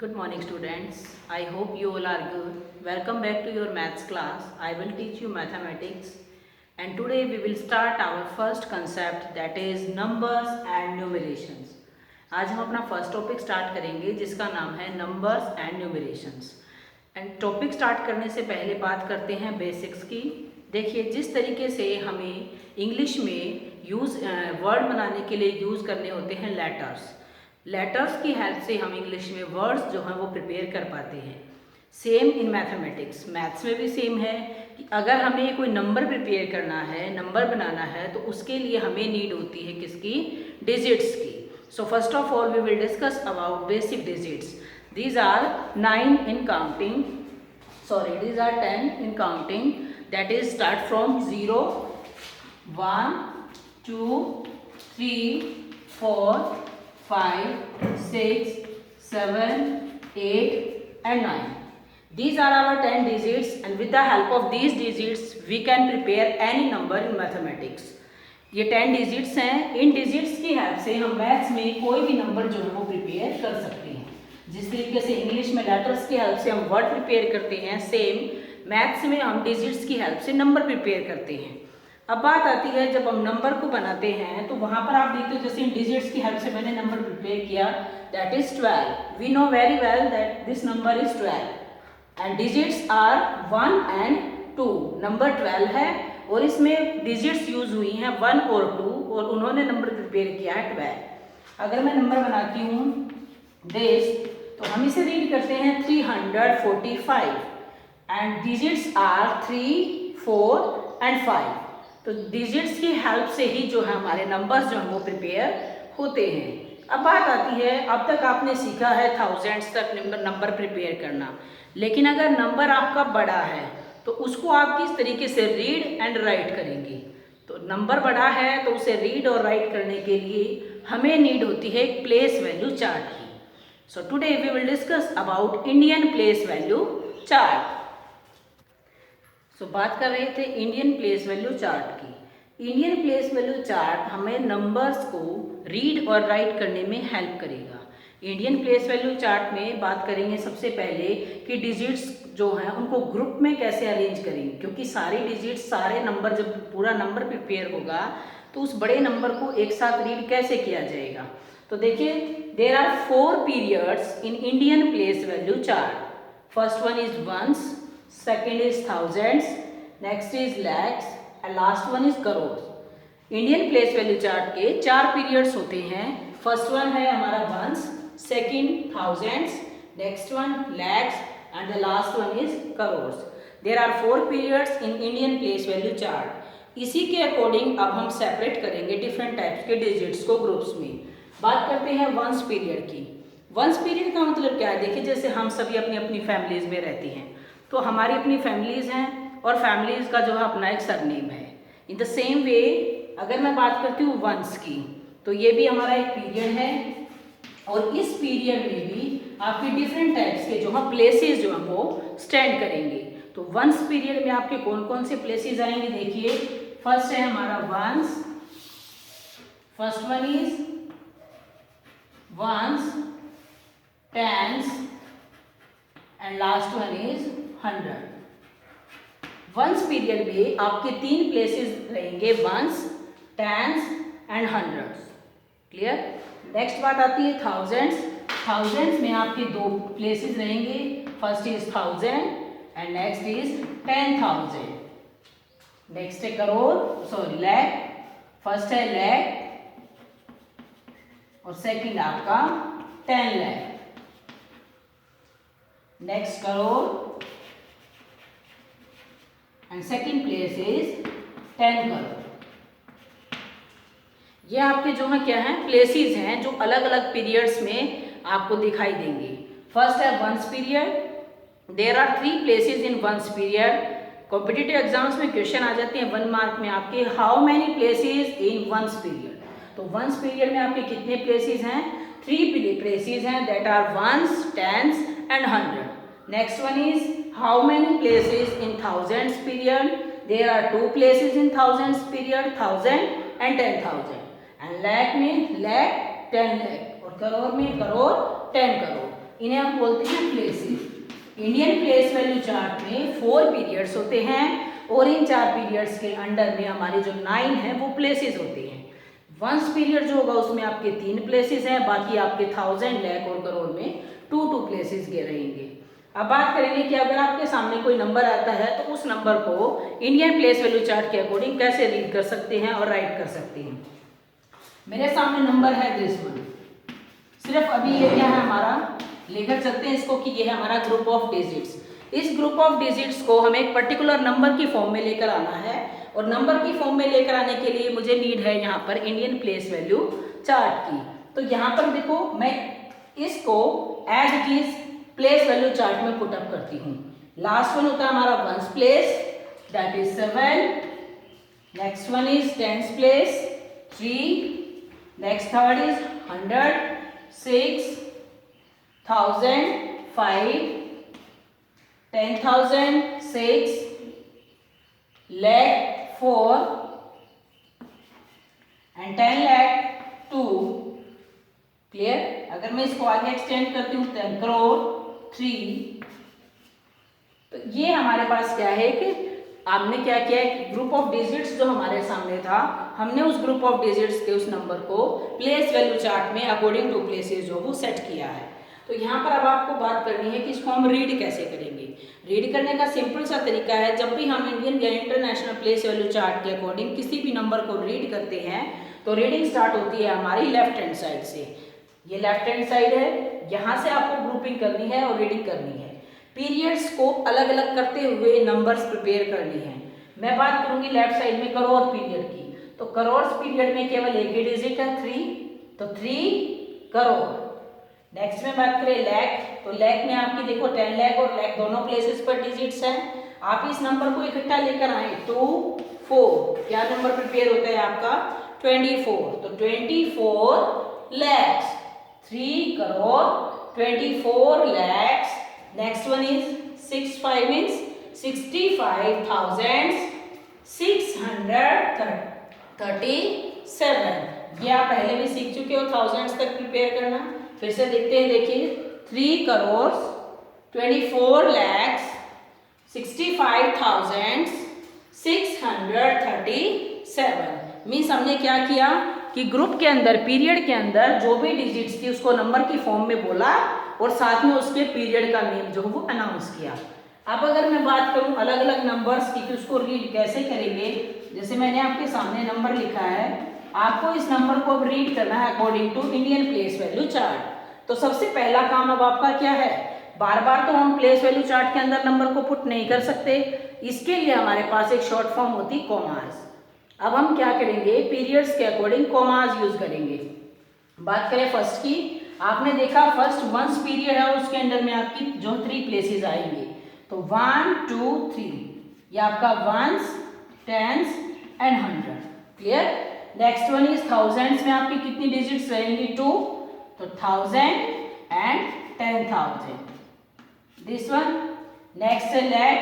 Good morning students. I hope you all are good. Welcome back to your maths class. I will teach you mathematics and today we will start our first concept that is numbers and numerations. आज हम अपना first topic start करेंगे जिसका नाम है numbers and numerations. And topic start करने से पहले बात करते हैं बेसिक्स की। देखिए जिस तरीके से हमें इंग्लिश में वर्ड बनाने के लिए यूज़ करने होते हैं लेटर्स की हेल्प से हम इंग्लिश में वर्ड्स जो हैं वो प्रिपेयर कर पाते हैं। सेम इन मैथमेटिक्स, मैथ्स में भी सेम है कि अगर हमें कोई नंबर प्रिपेयर करना है, नंबर बनाना है, तो उसके लिए हमें नीड होती है किसकी? डिजिट्स की। So first of all we will discuss about basic digits. These are 9 in counting, these are 10 in counting, that is start from 0, 1, 2, 3, 4, 5, 6, 7, 8 and 9. These are our 10 digits and with the help of these digits we can prepare any number in mathematics. ये 10 digits हैं। इन digits की help से हम maths में कोई भी number जो है वो प्रिपेयर कर सकते हैं। जिस तरीके से इंग्लिश में लेटर्स की हेल्प से हम वर्ड प्रिपेयर करते हैं, सेम मैथ्स में हम डिजिट्स की हेल्प से नंबर प्रिपेयर करते हैं। अब बात आती है जब हम नंबर को बनाते हैं तो वहाँ पर आप देखते हो जैसे इन डिजिट्स की हेल्प से मैंने नंबर प्रिपेयर किया, that is 12। We know very well that this number is 12 and digits are 1 and 2। Number 12 है और इसमें डिजिट्स यूज हुई हैं 1 और 2 और उन्होंने नंबर प्रिपेयर किया है 12। अगर मैं नंबर बनाती हूँ दिस, तो हम इसे रीड करते हैं 345 एंड डिजिट्स आर 3, 4 एंड 5। तो डिजिट्स की हेल्प से ही जो है हमारे नंबर्स जो हैं वो प्रिपेयर होते हैं। अब बात आती है, अब तक आपने सीखा है थाउजेंड्स तक नंबर प्रिपेयर करना, लेकिन अगर नंबर आपका बड़ा है तो उसको आप किस तरीके से रीड एंड राइट करेंगे? तो नंबर बड़ा है तो उसे रीड और राइट करने के लिए हमें नीड होती है एक प्लेस वैल्यू चार्ट की। So today we will discuss about Indian place value chart. So बात कर रहे थे इंडियन प्लेस वैल्यू चार्ट की। इंडियन प्लेस वैल्यू चार्ट हमें नंबर्स को रीड और राइट करने में हेल्प करेगा। इंडियन प्लेस वैल्यू चार्ट में बात करेंगे सबसे पहले कि डिजिट्स जो हैं उनको ग्रुप में कैसे अरेंज करेंगे, क्योंकि सारे डिजिट्स, सारे नंबर, जब पूरा नंबर प्रिपेयर होगा तो उस बड़े नंबर को एक साथ रीड कैसे किया जाएगा। तो देखिए there are 4 periods in Indian place value chart. First one is ones, second is thousands, next is lakhs and last one is crore. Indian place value chart के 4 पीरियड्स होते हैं। फर्स्ट वन है हमारा ones, second thousands, next one lakhs and the last one is crore. There are 4 periods in Indian place value chart. इसी के according अब हम separate करेंगे डिफरेंट टाइप्स के डिजिट्स को ग्रुप्स में। बात करते हैं वंस पीरियड की। वंस पीरियड का मतलब क्या है? देखिए जैसे हम सभी अपनी अपनी फैमिलीज में रहते हैं, तो हमारी अपनी फैमिलीज हैं और फैमिलीज का जो है अपना एक सरनेम है। इन द सेम वे अगर मैं बात करती हूँ वंस की, तो ये भी हमारा एक पीरियड है और इस पीरियड में भी आपके डिफरेंट टाइप्स के जो है प्लेसेस जो हैं वो स्टैंड करेंगे। तो वंस पीरियड में आपके कौन कौन से प्लेसेस आएंगे? देखिए फर्स्ट है हमारा ones, first one is ones, tens and last one is 100। Ones period में आपके 3 प्लेसेस रहेंगे, ones, tens and hundreds. Clear? Next बात आती है थाउजेंड्स। थाउजेंड्स में आपके 2 प्लेसेस रहेंगे, first is 1000 and next is 10,000। Next है लैख। फर्स्ट है लैख और सेकंड आपका 10 lakh. Next crore and second place is 10 crore. ये आपके जो है क्या है प्लेसेस हैं जो अलग अलग पीरियड्स में आपको दिखाई देंगे। फर्स्ट है ones period. There are 3 places in ones period. Competitive exams में क्वेश्चन आ जाते हैं 1 मार्क में आपके, how many places in ones period. तो वंस पीरियड में आपके कितने प्लेसेस हैं? 3 प्लेसेस हैं, that are ones, tens and 100। Next one is how many places in thousands period. There are 2 places in thousands period, 1000 and 10,000। And lakh में लैख, 10 लाख और करोड़ में करोड़, 10 करोड़। इन्हें हम बोलते हैं places. Indian place value chart में 4 पीरियड्स होते हैं और इन 4 पीरियड्स के अंडर में हमारे जो 9 है वो प्लेसेस होते हैं। वंस पीरियड जो होगा उसमें आपके 3 प्लेसेस हैं, बाकी आपके 1000, लाख और करोड़ में 2 प्लेसेस के रहेंगे। अब बात करेंगे कि अगर आपके सामने कोई नंबर आता है तो उस नंबर को इंडियन प्लेस वैल्यू चार्ट के अकॉर्डिंग कैसे रीड कर सकते हैं और राइट कर सकते हैं। मेरे सामने नंबर है दिस वन, सिर्फ अभी ये क्या है हमारा, लेकर चलते हैं इसको कि ये है हमारा ग्रुप ऑफ डिजिट्स। इस ग्रुप ऑफ डिजिट्स को हमें एक पर्टिकुलर नंबर की फॉर्म में लेकर आना है और नंबर की फॉर्म में लेकर आने के लिए मुझे नीड है यहाँ पर इंडियन प्लेस वैल्यू चार्ट की। तो यहाँ पर देखो मैं इसको as it is place value chart में पुट अप करती हूँ। लास्ट वन होता है हमारा ones place, that is 7, next one is tens place 3, next third is 100, 6, 1000, 5, 10,000, 6, lakh 4 and 10 lakh 2। Clear? अगर मैं इसको आगे एक्सटेंड करती हूँ 10 करोड़ 3। तो ये हमारे पास क्या है कि आपने क्या किया है, ग्रुप ऑफ डिजिट्स जो हमारे सामने था, हमने उस ग्रुप ऑफ डिजिट्स के उस नंबर को प्लेस वैल्यू चार्ट में अकॉर्डिंग टू प्लेसेस जो वो सेट किया है। तो यहाँ पर अब आपको बात करनी है कि इसको हम रीड कैसे करेंगे। रीड करने का सिंपल सा तरीका है, जब भी हम इंडियन या इंटरनेशनल प्लेस वैल्यू चार्ट के अकॉर्डिंग किसी भी नंबर को रीड करते हैं तो रीडिंग स्टार्ट होती है हमारी लेफ्ट हैंड साइड से। ये लेफ्ट हैंड साइड है, यहाँ से आपको ग्रुपिंग करनी है और रीडिंग करनी है। पीरियड्स को अलग अलग करते हुए नंबर्स प्रिपेयर करनी है। मैं बात करूंगी लेफ्ट साइड में करोड़ पीरियड की, तो करोड़ पीरियड में केवल एक ही डिजिट है 3, तो 3 करोड़। नेक्स्ट में बात करें लैख, तो लैख में आपकी देखो 10 लाख और लैख दोनों प्लेसेस पर डिजिट्स हैं। आप इस नंबर को इकट्ठा लेकर आए 2, 4, क्या नंबर प्रिपेयर होता है आपका 24, तो 24 lakhs, 3 crore 24 lakhs. Next one is 65 means 65,637। ये आप पहले भी सीख चुके हो थाउजेंड्स तक प्रिपेयर करना। फिर से देखते हैं, देखिए 3 करोड़ 24 लैक्स 65,637 मीन्स हमने क्या किया कि ग्रुप के अंदर पीरियड के अंदर जो भी डिजिट्स थी उसको नंबर की फॉर्म में बोला और साथ में उसके पीरियड का नेम जो वो अनाउंस किया। अब अगर मैं बात करूं अलग अलग नंबर्स की कि उसको रीड कैसे करेंगे, जैसे मैंने आपके सामने नंबर लिखा है, आपको इस नंबर को अब रीड करना है according to Indian place value chart. तो सबसे पहला काम अब आपका क्या है, बार बार तो हम प्लेस वैल्यू चार्ट के अंदर नंबर को पुट नहीं कर सकते, इसके लिए हमारे पास एक शॉर्ट फॉर्म होती कॉमास। अब हम क्या करेंगे, पीरियड्स के अकॉर्डिंग कॉमास यूज करेंगे। बात करें फर्स्ट की, आपने देखा फर्स्ट वंस पीरियड है, उसके अंदर में आपकी जो 3 प्लेसेस आएंगे, तो 1, 2, 3, ये आपका ones, tens and 100। Clear? Next one is thousands में आपकी कितनी डिजिट्स रहेंगी 2, तो 1000 एंड 10,000। दिस वन नेक्स्ट है लैख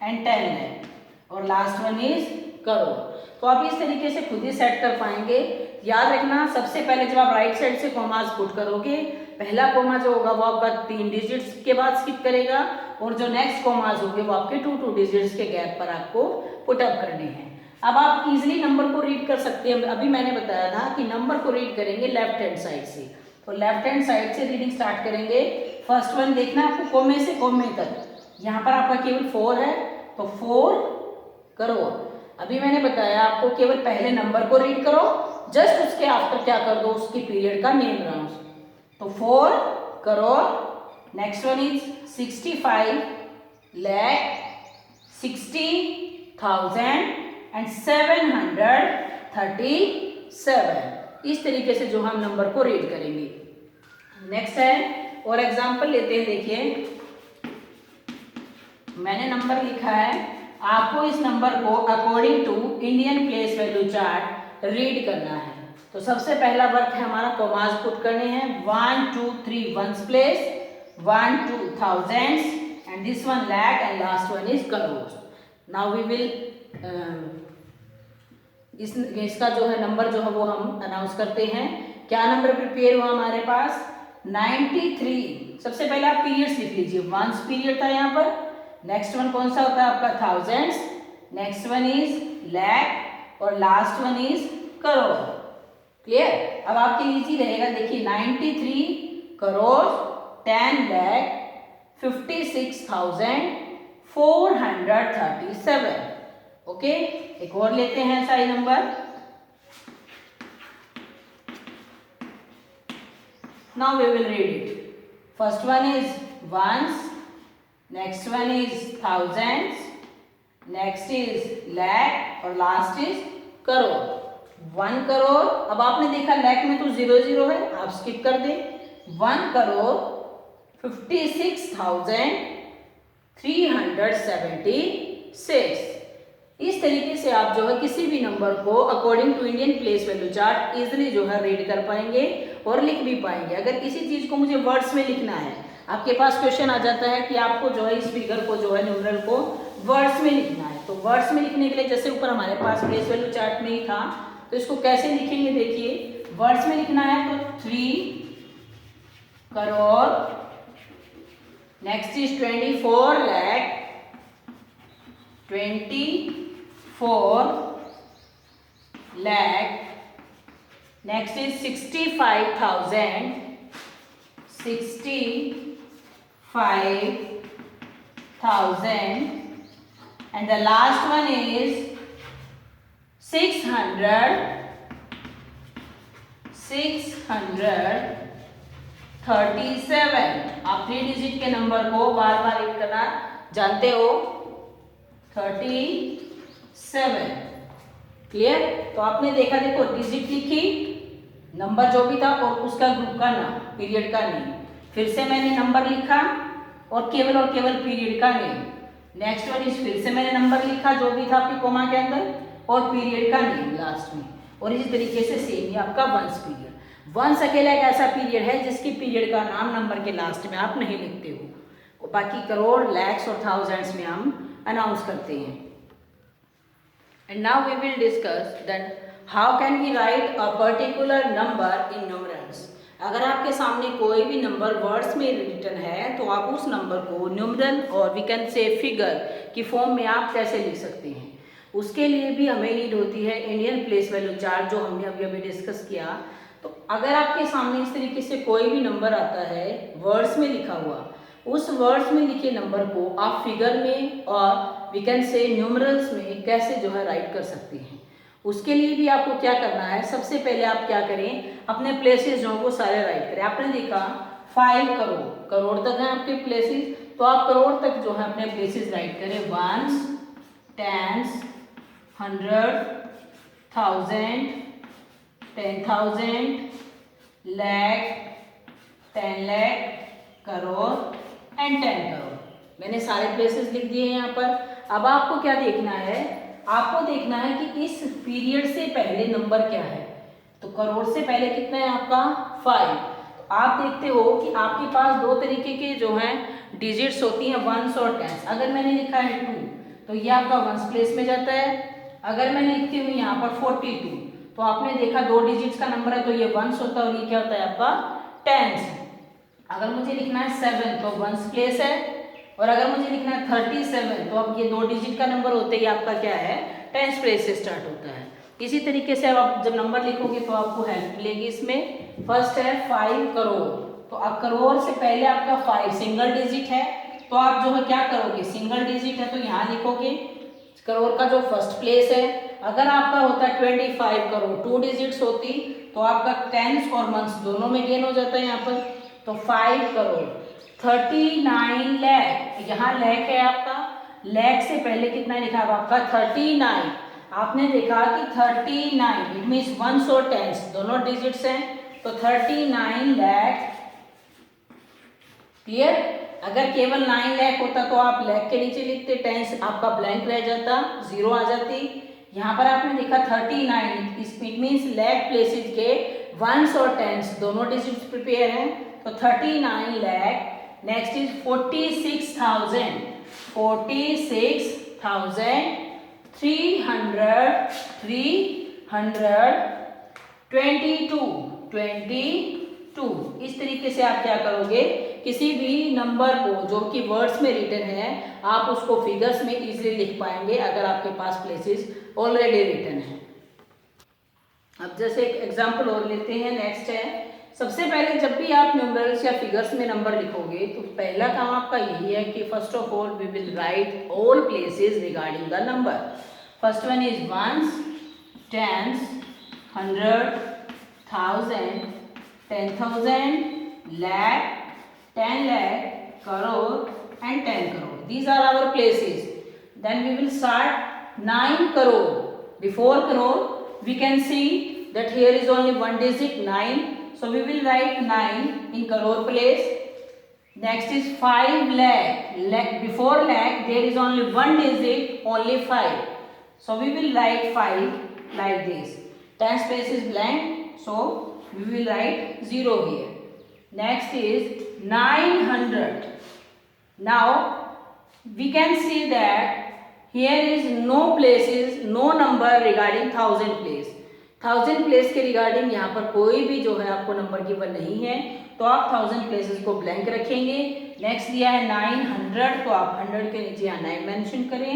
एंड 10 लाख और लास्ट वन इज करोड़। तो आप इस तरीके से खुद ही सेट कर पाएंगे। याद रखना, सबसे पहले जब आप राइट साइड से कॉमास पुट करोगे, पहला कॉमा जो होगा वो आपका 3 डिजिट्स के बाद स्किप करेगा और जो नेक्स्ट कॉमास होंगे वो आपके 2 डिजिट्स के गैप पर आपको पुट अप करने हैं। अब आप इजीली नंबर को रीड कर सकते हैं। अभी मैंने बताया था कि नंबर को रीड करेंगे लेफ्ट हैंड साइड से, तो लेफ्ट हैंड साइड से रीडिंग स्टार्ट करेंगे। फर्स्ट वन देखना आपको कोमे से कोमे तक, यहाँ पर आपका केवल 4 है, तो 4 करोड़। अभी मैंने बताया आपको केवल पहले नंबर को रीड करो, जस्ट उसके आफ्टर क्या कर दो, उसकी पीरियड का नेम अनाउंस। तो 4 crore. Next one is 65 lakh 60,000 and 737। इस तरीके से जो हम नंबर को रीड करेंगे। नेक्स्ट है और एग्जांपल लेते हैं। देखिए मैंने नंबर लिखा है, आपको इस नंबर को according to Indian place value chart read करना है। तो सबसे पहला वर्क है हमारा कॉमास पुट करने हैं। 1, 2, 3 ones place, 1, 2 thousands and this one lakh and last one is crore. Now we will इसका जो है नंबर जो है वो हम अनाउंस करते हैं। क्या नंबर प्रिपेयर हुआ हमारे पास 93, सबसे पहले आप पीरियड्स लिख लीजिए। वंस पीरियड था यहाँ पर, नेक्स्ट वन कौन सा होता है आपका thousands, next one is lakh और last one is crore. Clear? अब आपके लिए इजी रहेगा, देखिए 93 करोड़ 10 लाख 56,437। ओके, एक और लेते हैं सही number. Now we will read it. First one is ones, next one is thousands, next is lakh और last is करोड़। 1 करोड़, अब आपने देखा लैख में तो 0 है, आप स्किप कर दें। 1 करोड़ 56,376। इस तरीके से आप जो है किसी भी नंबर को according to Indian place value chart easily जो है रीड कर पाएंगे और लिख भी पाएंगे। अगर किसी चीज को मुझे वर्ड्स में लिखना है, आपके पास क्वेश्चन आ जाता है कि आपको जो है इस फिगर को जो है न्यूमरल को वर्ड्स में लिखना है, तो वर्ड्स में लिखने के लिए जैसे ऊपर हमारे पास प्लेस वैल्यू चार्ट में ही था, तो इसको कैसे लिखेंगे देखिए। वर्ड्स में लिखना है तो 3 crore, next is 24 lakh 24 lakh, next is 65,000 and the last one is 637। आप 3 डिजिट के नंबर को बार बार रीड करना जानते हो, 37। क्लियर? तो आपने देखा, देखो डिजिट लिखी, नंबर जो भी था और उसका ग्रुप का नाम, पीरियड का नेम, फिर से मैंने नंबर लिखा और केवल पीरियड का नेम। नेक्स्ट वन इज फिर से मैंने नंबर लिखा जो भी था आपकी कोमा के अंदर और पीरियड का नेम लास्ट में। और इसी तरीके से सेम ही आपका वंस पीरियड। वंस अकेला एक ऐसा पीरियड है जिसकी पीरियड का नाम नंबर के लास्ट में आप नहीं लिखते हो, बाकी करोड़, लैक्स और थाउजेंड्स में हम अनाउंस करते हैं। And now we will discuss that how can we write a particular number in numerals. अगर आपके सामने कोई भी नंबर वर्ड्स में रिटन है तो आप उस नंबर को न्यूमरल और वी कैन से फिगर की फॉर्म में आप कैसे लिख सकते हैं। उसके लिए भी हमें नीड होती है इंडियन प्लेस वैल्यू चार्ट, जो हमने अभी डिस्कस किया। तो अगर आपके सामने इस तरीके से कोई भी नंबर आता है वर्ड्स में लिखा हुआ, उस वर्ड्स में लिखे नंबर को आप फिगर में और वी कैन से न्यूमरल्स में कैसे जो है राइट कर सकते हैं। उसके लिए भी आपको क्या करना है, सबसे पहले आप क्या करें, अपने प्लेसेस जो वो सारे राइट करें। आपने देखा 5 करोड़, करोड़ तक हैं आपके प्लेसेस, तो आप करोड़ तक जो है अपने प्लेसेस राइट करें। Ones, tens, 100, 1000, 10,000, lakh, 10 lakh, crore and 10 crore. मैंने सारे प्लेसेस लिख दिए हैं यहाँ पर। अब आपको क्या देखना है, आपको देखना है कि इस पीरियड से पहले नंबर क्या है। तो करोड़ से पहले कितना है आपका 5। तो आप देखते हो कि आपके पास दो तरीके के जो हैं डिजिट्स होती हैं, वंस और टेंस। अगर मैंने लिखा है 2 तो ये आपका वंस प्लेस में जाता है। अगर मैं लिखती हूँ यहाँ पर 42 तो आपने देखा 2 डिजिट्स का नंबर है तो ये वंस होता है और ये क्या होता है आपका टेंस। अगर मुझे लिखना है 7 तो वंस प्लेस है, और अगर मुझे लिखना है 37 तो अब ये 2 डिजिट का नंबर होते ही आपका क्या है टेंस प्लेस से स्टार्ट होता है। इसी तरीके से अब आप जब नंबर लिखोगे तो आपको हेल्प मिलेगी इसमें। फर्स्ट है 5 करोड़, तो अब करोड़ से पहले आपका 5 सिंगल डिजिट है, तो आप जो है क्या करोगे, सिंगल डिजिट है तो यहाँ लिखोगे करोड़ का जो फर्स्ट प्लेस है। अगर आपका होता है 25 करोड़ 2 डिजिट्स होती तो आपका टेंस और मंथ्स दोनों में गेन हो जाता है यहाँ पर। तो 5 करोड़ 39 लाख, यहाँ लाख है आपका, लाख से पहले कितना लिखा है आपका 39। आपने देखा कि 39 इट मीन्स वंस और टेंस दोनों डिजिट्स हैं, तो 39 लाख। क्लियर? अगर केवल 9 लाख होता तो आप लाख के नीचे लिखते, टेंस आपका ब्लैंक रह जाता, 0 आ जाती। यहाँ पर आपने देखा 39 इट मीन्स लाख प्लेसेस के वंस और टेंस दोनों डिजिट्स प्रिपेयर हैं, तो 39 लाख। Next is 46,000 322। इस तरीके से आप क्या करोगे किसी भी नंबर को जो कि वर्ड्स में रिटन है आप उसको फिगर्स में इजीली लिख पाएंगे अगर आपके पास प्लेसेस ऑलरेडी रिटन है। अब जैसे एक एग्जांपल और लेते हैं, नेक्स्ट है, सबसे पहले जब भी आप न्यूमरल्स या फिगर्स में नंबर लिखोगे तो पहला काम आपका यही है कि first of all we will write all places regarding the number. First one is ones, tens, 100, 1000, 10,000, lakh, 10 lakh, crore and 10 crore. These are our places. Then we will start 9 crore. Before crore we can see that here is only one digit 9. So we will write 9 in crore place. Next is 5 lakh. Before lakh there is only one digit, only 5. So we will write 5 like this. 10 space is blank. So we will write 0 here. Next is 900. Now we can see that here is no places, no number regarding 1000 place. 1000 place के regarding यहाँ पर कोई भी जो है आपको number given नहीं है, तो आप 1000 प्लेसेस को ब्लैंक रखेंगे। नेक्स्ट दिया है 900, तो आप 100 के नीचे यहाँ 9 मेंशन करें।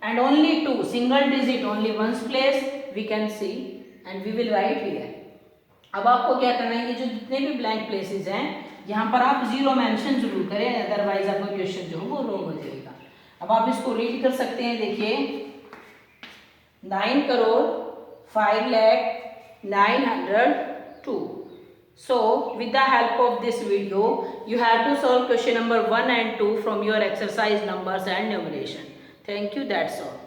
And only 2 single digit, only ones place we can see and we will write here. अब आपको क्या करना है, ये जो जितने भी ब्लैंक प्लेसेस हैं यहाँ पर आप 0 मेंशन जरूर करें, अदरवाइज आपका क्वेश्चन जो है वो रॉन्ग हो जाएगा। अब आप इसको रीड कर सकते हैं, देखिए 9 crore 5 lakh 902. So with the help of this video you have to solve question number 1 and 2 from your exercise numbers and numeration. Thank you, that's all.